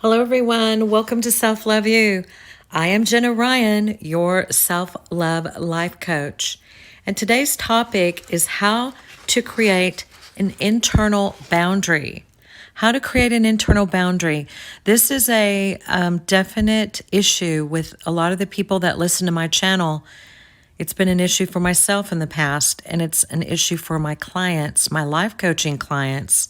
Hello, everyone. Welcome to Self Love You. I am Jenna Ryan, your self love life coach. And today's topic is how to create an internal boundary. How to create an internal boundary. This is a definite issue with a lot of the people that listen to my channel. It's been an issue for myself in the past, and it's an issue for my clients, my life coaching clients.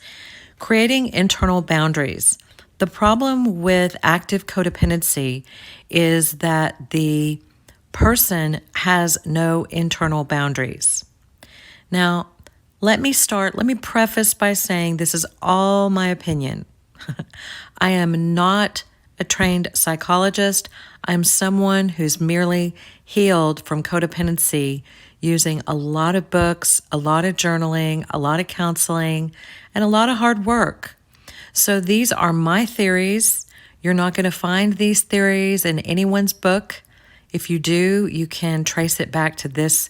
Creating internal boundaries. The problem with active codependency is that the person has no internal boundaries. Now, let me preface by saying this is all my opinion. I am not a trained psychologist. I'm someone who's merely healed from codependency using a lot of books, a lot of journaling, a lot of counseling, and a lot of hard work. So these are my theories. You're not going to find these theories in anyone's book. If you do, you can trace it back to this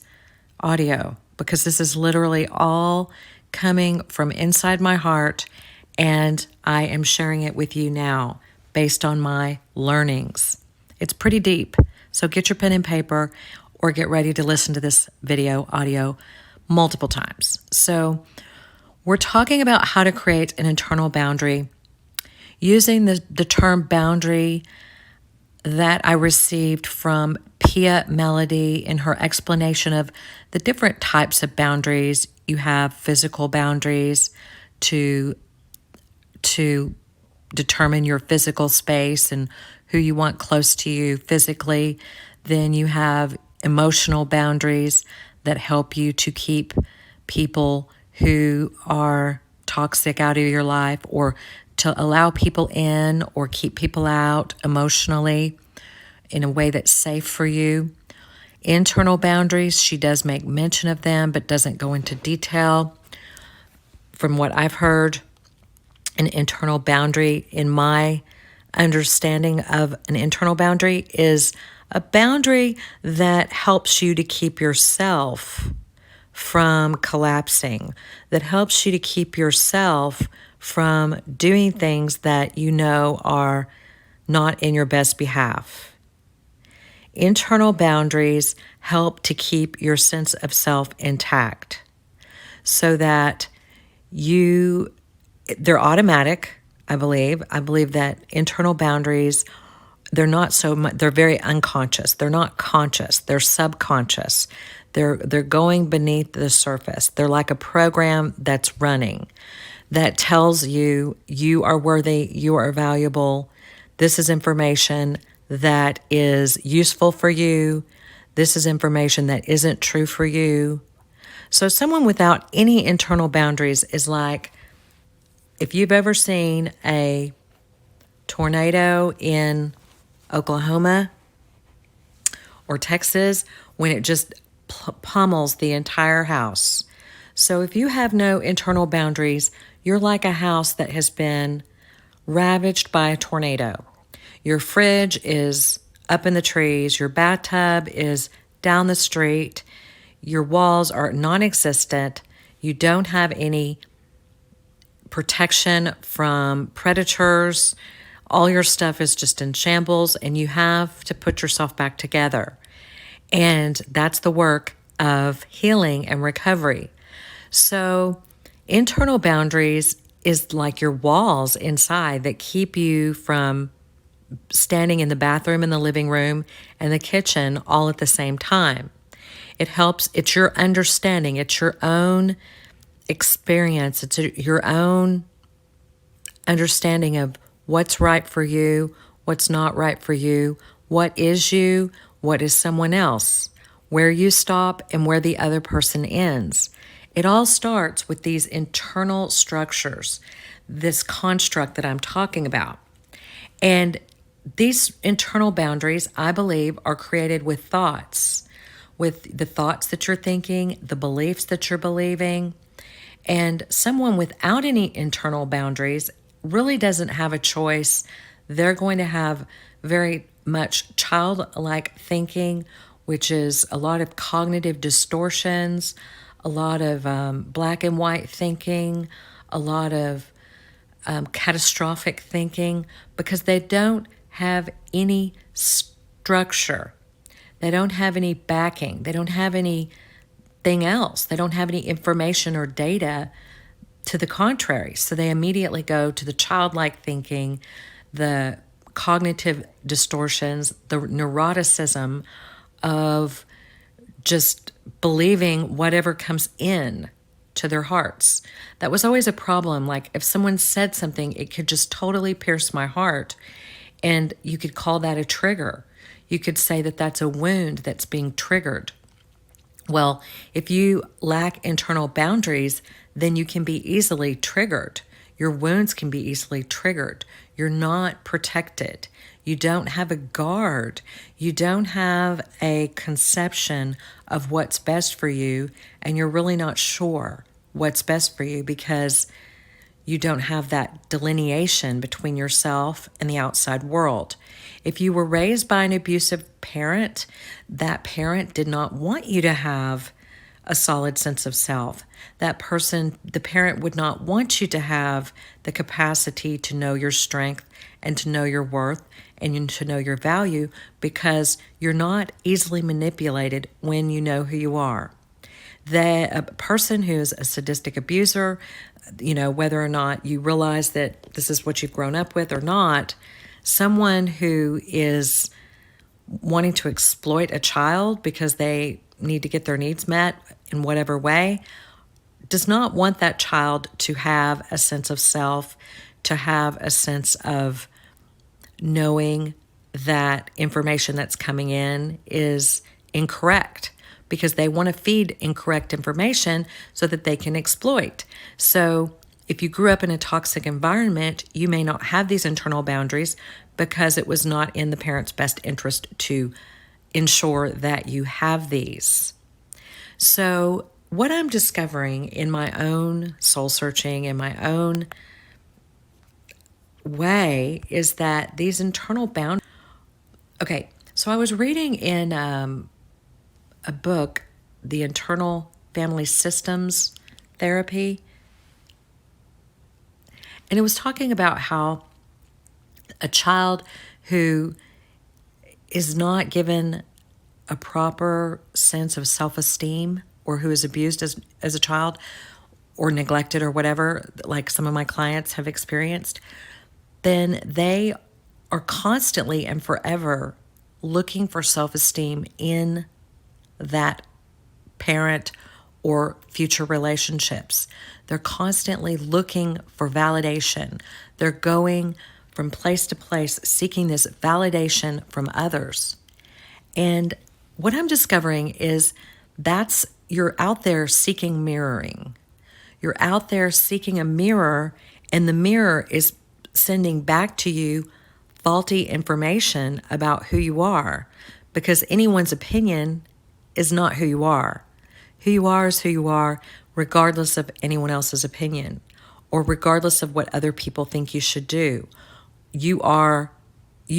audio because this is literally all coming from inside my heart, and I am sharing it with you now based on my learnings. It's pretty deep, so get your pen and paper or get ready to listen to this audio multiple times. So we're talking about how to create an internal boundary using the term boundary that I received from Pia Melody in her explanation of the different types of boundaries. You have physical boundaries to determine your physical space and who you want close to you physically. Then you have emotional boundaries that help you to keep people who are toxic out of your life, or to allow people in or keep people out emotionally in a way that's safe for you. Internal boundaries, she does make mention of them, but doesn't go into detail. From what I've heard, an internal boundary, in my understanding of an internal boundary, is a boundary that helps you to keep yourself from collapsing, that helps you to keep yourself from doing things that you know are not in your best behalf. Internal boundaries help to keep your sense of self intact so that they're automatic, I believe. I believe that internal boundaries, they're not so much, they're very unconscious. They're not conscious, they're subconscious. They're going beneath the surface. They're like a program that's running that tells you you are worthy, you are valuable. This is information that is useful for you. This is information that isn't true for you. So someone without any internal boundaries is like, if you've ever seen a tornado in Oklahoma or Texas, when it just pummels the entire house. So if you have no internal boundaries, you're like a house that has been ravaged by a tornado. Your fridge is up in the trees, your bathtub is down the street, your walls are non-existent, you don't have any protection from predators, all your stuff is just in shambles, and you have to put yourself back together. And that's the work of healing and recovery. So internal boundaries is like your walls inside that keep you from standing in the bathroom and the living room and the kitchen all at the same time. It helps, it's your understanding, it's your own experience, it's your own understanding of what's right for you, what's not right for you, what is you, what is someone else, where you stop and where the other person ends. It all starts with these internal structures, this construct that I'm talking about. And these internal boundaries, I believe, are created with thoughts, with the thoughts that you're thinking, the beliefs that you're believing. And someone without any internal boundaries really doesn't have a choice. They're going to have very much childlike thinking, which is a lot of cognitive distortions, a lot of black and white thinking, a lot of catastrophic thinking, because they don't have any structure. They don't have any backing. They don't have anything else. They don't have any information or data to the contrary. So they immediately go to the childlike thinking, the cognitive distortions, the neuroticism of just believing whatever comes in to their hearts. That was always a problem. Like if someone said something, it could just totally pierce my heart. And you could call that a trigger. You could say that that's a wound that's being triggered. Well, if you lack internal boundaries, then you can be easily triggered. Your wounds can be easily triggered. You're not protected. You don't have a guard. You don't have a conception of what's best for you, and you're really not sure what's best for you because you don't have that delineation between yourself and the outside world. If you were raised by an abusive parent, that parent did not want you to have a solid sense of self. That person, the parent, would not want you to have the capacity to know your strength and to know your worth and to know your value, because you're not easily manipulated when you know who you are. A person who's a sadistic abuser, whether or not you realize that this is what you've grown up with or not, someone who is wanting to exploit a child because they need to get their needs met in whatever way, does not want that child to have a sense of self, to have a sense of knowing that information that's coming in is incorrect, because they want to feed incorrect information so that they can exploit. So if you grew up in a toxic environment, you may not have these internal boundaries because it was not in the parent's best interest to ensure that you have these. So what I'm discovering in my own soul searching, in my own way, is that these internal boundaries. Okay, so I was reading in a book, The Internal Family Systems Therapy, and it was talking about how a child who is not given a proper sense of self-esteem, or who is abused as a child or neglected or whatever, like some of my clients have experienced, then they are constantly and forever looking for self-esteem in that parent or future relationships. They're constantly looking for validation. They're going from place to place seeking this validation from others. And what I'm discovering is you're out there seeking mirroring. You're out there seeking a mirror, and the mirror is sending back to you faulty information about who you are, because anyone's opinion is not who you are. Who you are is who you are, regardless of anyone else's opinion, or regardless of what other people think you should do. You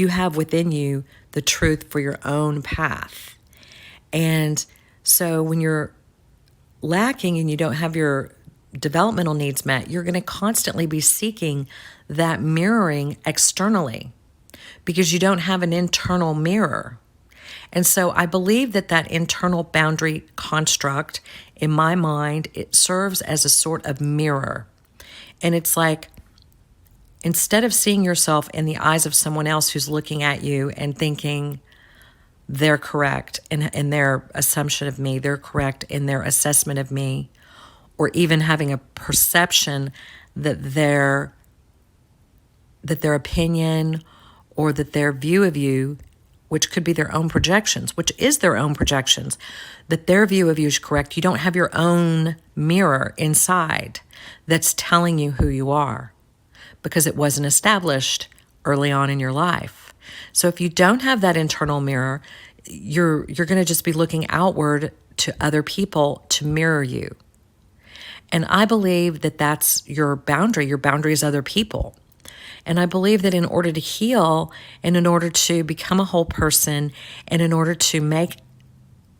have within you the truth for your own path. And so when you're lacking and you don't have your developmental needs met, you're going to constantly be seeking that mirroring externally because you don't have an internal mirror. And so I believe that internal boundary construct, in my mind, it serves as a sort of mirror. And it's like, instead of seeing yourself in the eyes of someone else who's looking at you and thinking they're correct in their assumption of me, they're correct in their assessment of me, or even having a perception that their opinion or that their view of you, which could be their own projections, which is their own projections, that their view of you is correct. You don't have your own mirror inside that's telling you who you are, because it wasn't established early on in your life. So if you don't have that internal mirror, you're going to just be looking outward to other people to mirror you. And I believe that that's your boundary. Your boundary is other people. And I believe that in order to heal, and in order to become a whole person, and in order to make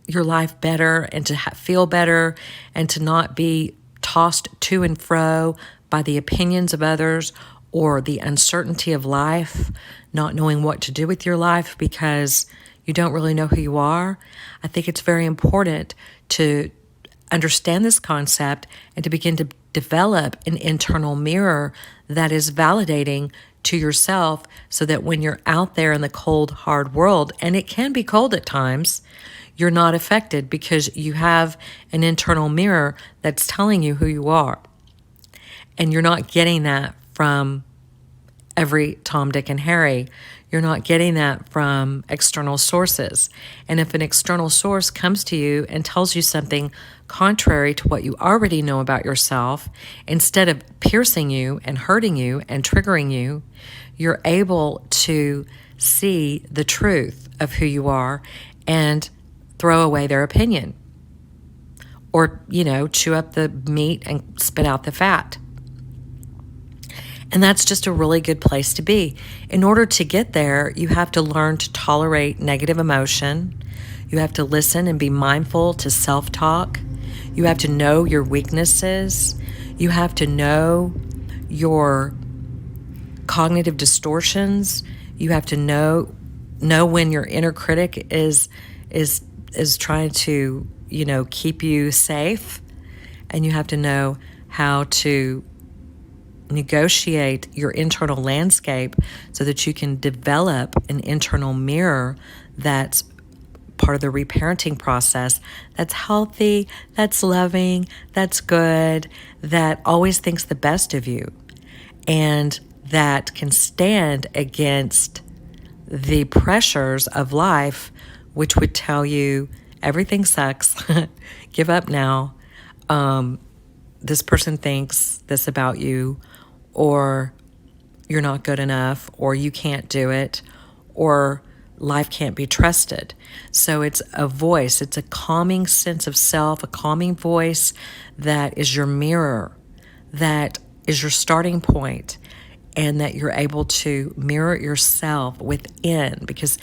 your life better and to feel better and to not be tossed to and fro by the opinions of others or the uncertainty of life, not knowing what to do with your life because you don't really know who you are, I think it's very important to understand this concept and to begin to develop an internal mirror that is validating to yourself so that when you're out there in the cold, hard world, and it can be cold at times, you're not affected because you have an internal mirror that's telling you who you are. And you're not getting that from every Tom, Dick, and Harry. You're not getting that from external sources. And if an external source comes to you and tells you something contrary to what you already know about yourself, instead of piercing you and hurting you and triggering you, you're able to see the truth of who you are and throw away their opinion. Or, chew up the meat and spit out the fat. And that's just a really good place to be. In order to get there, you have to learn to tolerate negative emotion. You have to listen and be mindful to self-talk. You have to know your weaknesses. You have to know your cognitive distortions. You have to know when your inner critic is trying to, keep you safe. And you have to know how to negotiate your internal landscape so that you can develop an internal mirror that's part of the reparenting process, that's healthy, that's loving, that's good, that always thinks the best of you, and that can stand against the pressures of life, which would tell you everything sucks, give up now, this person thinks this about you, or you're not good enough, or you can't do it, or life can't be trusted. So it's a voice, it's a calming sense of self, a calming voice that is your mirror, that is your starting point, and that you're able to mirror yourself within. Because,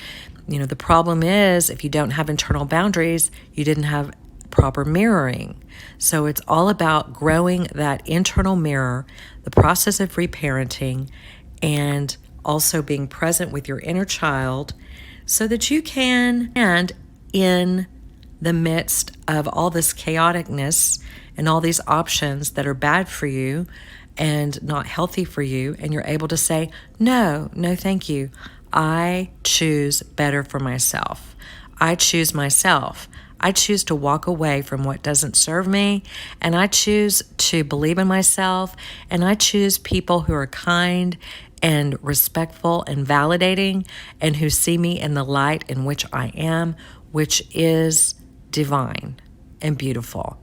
the problem is if you don't have internal boundaries, you didn't have proper mirroring. So it's all about growing that internal mirror, the process of reparenting, and also being present with your inner child so that you can, and in the midst of all this chaoticness and all these options that are bad for you and not healthy for you, and you're able to say, no, thank you. I choose better for myself. I choose myself. I choose to walk away from what doesn't serve me, and I choose to believe in myself, and I choose people who are kind and respectful and validating, and who see me in the light in which I am, which is divine and beautiful.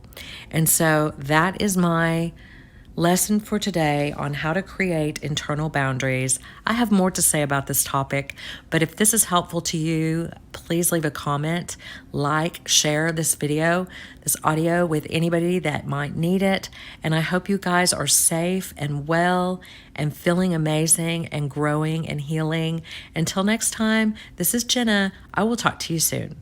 And so that is my lesson for today on how to create internal boundaries. I have more to say about this topic, but if this is helpful to you, please leave a comment, share this video, this audio with anybody that might need it. And I hope you guys are safe and well and feeling amazing and growing and healing. Until next time, this is Jenna. I will talk to you soon.